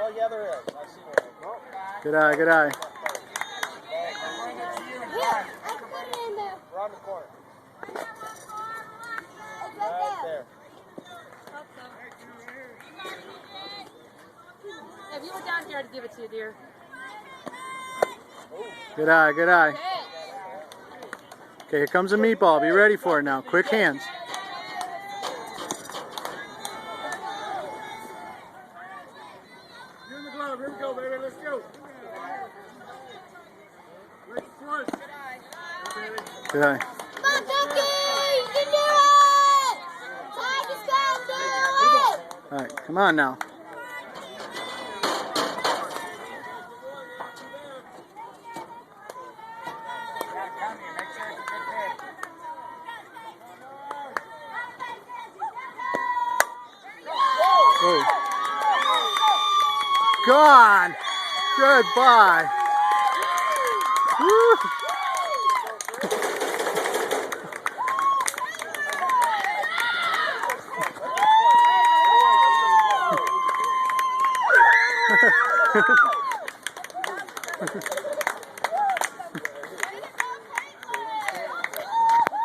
Oh, the other end. I see one. Good eye, good eye. Around the corner. Right there. If you were down here, I'd give it to you, dear. Good eye, good eye. Okay, here comes a meatball. Be ready for it now. Quick hands. Here in the glove. Here we go, baby. Let's go. Right front. Good eye. Come on, Ducky! You can do it! Tigers can do it! All right, come on now. Whoa. Gone. Goodbye. Woo. Ha ha ha.